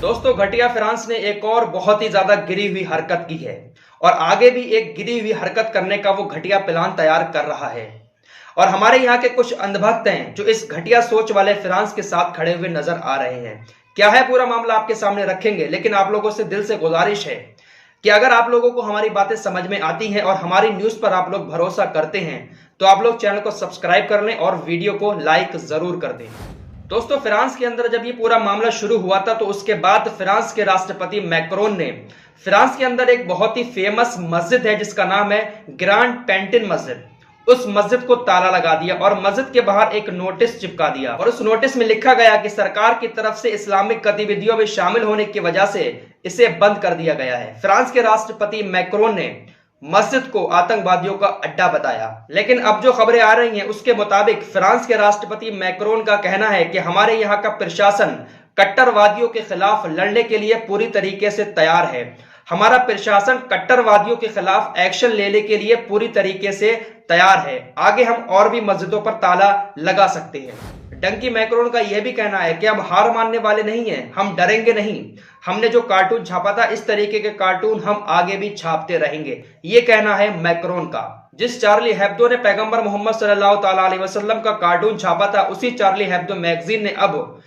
दोस्तों, घटिया फ्रांस ने एक और बहुत ही ज्यादा गिरी हुई हरकत की है और आगे भी एक गिरी हुई हरकत करने का वो घटिया प्लान तैयार कर रहा है। और हमारे यहाँ के कुछ अंधभक्त हैं जो इस घटिया सोच वाले फ्रांस के साथ खड़े हुए नजर आ रहे हैं। क्या है पूरा मामला आपके सामने रखेंगे, लेकिन आप लोगों से दिल से गुजारिश है कि अगर आप लोगों को हमारी बातें समझ में आती हैं और हमारी न्यूज पर आप लोग भरोसा करते हैं तो आप लोग चैनल को सब्सक्राइब कर लें और वीडियो को लाइक जरूर कर दें। दोस्तों, फ्रांस के अंदर जब ये पूरा मामला शुरू हुआ था तो उसके बाद फ्रांस के राष्ट्रपति मैक्रोन ने फ्रांस के अंदर एक बहुत ही फेमस मस्जिद है जिसका नाम है ग्रांड पेंटिन मस्जिद, उस मस्जिद को ताला लगा दिया और मस्जिद के बाहर एक नोटिस चिपका दिया और उस नोटिस में लिखा गया कि सरकार की तरफ से इस्लामिक गतिविधियों में शामिल होने की वजह से इसे बंद कर दिया गया है। फ्रांस के राष्ट्रपति मैक्रोन ने मस्जिद को आतंकवादियों का अड्डा बताया, लेकिन अब जो खबरें आ रही हैं उसके मुताबिक फ्रांस के राष्ट्रपति मैक्रोन का कहना है कि हमारे यहाँ का प्रशासन कट्टरवादियों के खिलाफ लड़ने के लिए पूरी तरीके से तैयार है। हमारा प्रशासन कट्टरवादियों के खिलाफ एक्शन लेने के लिए पूरी तरीके से तैयार है। आगे हम और भी मस्जिदों पर ताला लगा सकते हैं। डंकी मैक्रोन का यह भी कहना है कि हम हार मानने वाले नहीं हैं, हम डरेंगे नहीं। हमने जो कार्टून छापा था इस तरीके के कार्टून हम आगे भी छापते रहेंगे, ये कहना है मैक्रोन का। जिस चार्ली हेब्दो ने पैगंबर मोहम्मद सल्लल्लाहु अलैहि वसल्लम का कार्टून छापा था, उसी चार्ली हेब्दो मैगजीन ने अब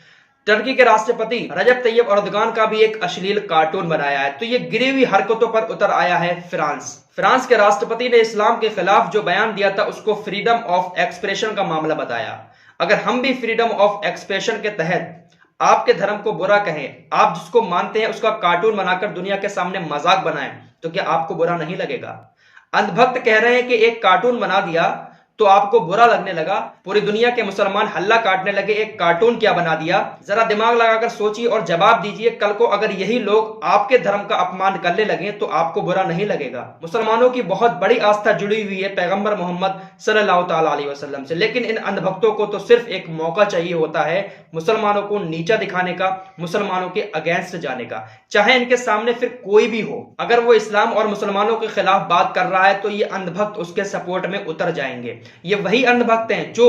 टर्की के राष्ट्रपति रजब तैयब अर्दगान का भी एक अश्लील कार्टून बनाया है। तो ये गिरी हुई हरकतों पर उतर आया है फ्रांस के राष्ट्रपति ने इस्लाम के खिलाफ जो बयान दिया था उसको फ्रीडम ऑफ एक्सप्रेशन का मामला बताया। अगर हम भी फ्रीडम ऑफ एक्सप्रेशन के तहत आपके धर्म को बुरा कहें, आप जिसको मानते हैं उसका कार्टून बनाकर दुनिया के सामने मजाक बनाएं, तो क्या आपको बुरा नहीं लगेगा? अंधभक्त कह रहे हैं कि एक कार्टून बना दिया तो आपको बुरा लगने लगा, पूरी दुनिया के मुसलमान हल्ला काटने लगे, एक कार्टून क्या बना दिया। जरा दिमाग लगाकर सोचिए और जवाब दीजिए, कल को अगर यही लोग आपके धर्म का अपमान करने लगे तो आपको बुरा नहीं लगेगा? मुसलमानों की बहुत बड़ी आस्था जुड़ी हुई है पैगंबर मोहम्मद सल्लल्लाहु अलैहि वसल्लम से, लेकिन इन अंधभक्तों को तो सिर्फ एक मौका चाहिए होता है मुसलमानों को नीचा दिखाने का, मुसलमानों के अगेंस्ट जाने का, चाहे इनके सामने फिर कोई भी हो। अगर वो इस्लाम और मुसलमानों के खिलाफ बात कर रहा है तो ये अंधभक्त उसके सपोर्ट में उतर जाएंगे। ये वही अंधभक्त हैं जो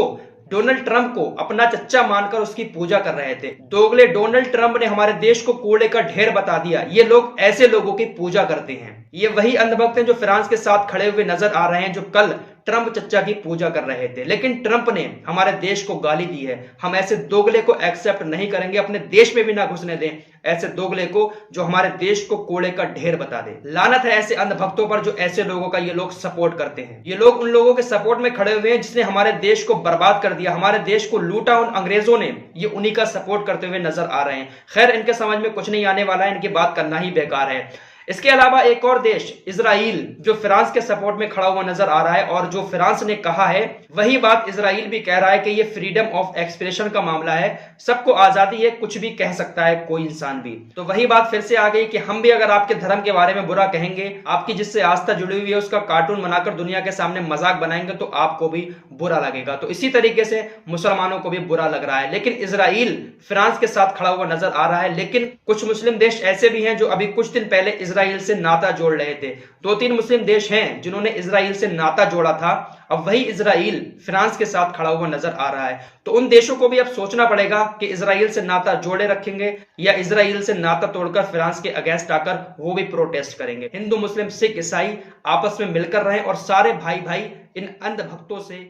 डोनाल्ड ट्रंप को अपना चच्चा मानकर उसकी पूजा कर रहे थे। दोगले डोनाल्ड ट्रंप ने हमारे देश को कूड़े का ढेर बता दिया। ये लोग ऐसे लोगों की पूजा करते हैं। ये वही अंधभक्त हैं जो फ्रांस के साथ खड़े हुए नजर आ रहे हैं, जो कल ट्रंप चच्चा की पूजा कर रहे थे, लेकिन ट्रंप ने हमारे देश को गाली दी है। हम ऐसे दोगले को एक्सेप्ट नहीं करेंगे, अपने देश में भी ना घुसने दें ऐसे दोगले को जो हमारे देश को कूड़े का ढेर बता दे। लानत है ऐसे अंधभक्तों पर जो ऐसे लोगों का ये लोग सपोर्ट करते हैं। ये लोग उन लोगों के सपोर्ट में खड़े हुए हैं जिसने हमारे देश को बर्बाद कर दिया, हमारे देश को लूटा उन अंग्रेजों ने, ये उन्हीं का सपोर्ट करते हुए नजर आ रहे हैं। खैर, इनके समझ में कुछ नहीं आने वाला है, इनकी बात करना ही बेकार है। इसके अलावा एक और देश इजराइल जो फ्रांस के सपोर्ट में खड़ा हुआ नजर आ रहा है और जो फ्रांस ने कहा है वही बात इजराइल भी कह रहा है कि ये फ्रीडम ऑफ एक्सप्रेशन का मामला है, सबको आजादी है, कुछ भी कह सकता है कोई इंसान भी। तो वही बात फिर से आ गई कि हम भी अगर आपके धर्म के बारे में बुरा कहेंगे, आपकी जिससे आस्था जुड़ी हुई है उसका कार्टून बनाकर दुनिया के सामने मजाक बनाएंगे तो आपको भी बुरा लगेगा। तो इसी तरीके से मुसलमानों को भी बुरा लग रहा है, लेकिन इजराइल फ्रांस के साथ खड़ा हुआ नजर आ रहा है। लेकिन कुछ मुस्लिम देश ऐसे भी हैं जो अभी कुछ दिन पहले इजराइल से नाता जोड़ रहे थे। 2-3 मुस्लिम देश हैं जिन्होंने इजराइल से नाता जोड़ा था, अब वही इजराइल फ्रांस के साथ खड़ा हुआ नजर आ रहा है। तो उन देशों को भी अब सोचना पड़ेगा कि इजराइल से नाता जोड़े रखेंगे या इजराइल से नाता तोड़कर फ्रांस के अगेंस्ट आकर वो भी प्रोटेस्ट करेंगे। हिंदू, मुस्लिम, सिख, ईसाई आपस में मिलकर रहें और सारे भाई भाई इन अंधभक्तों से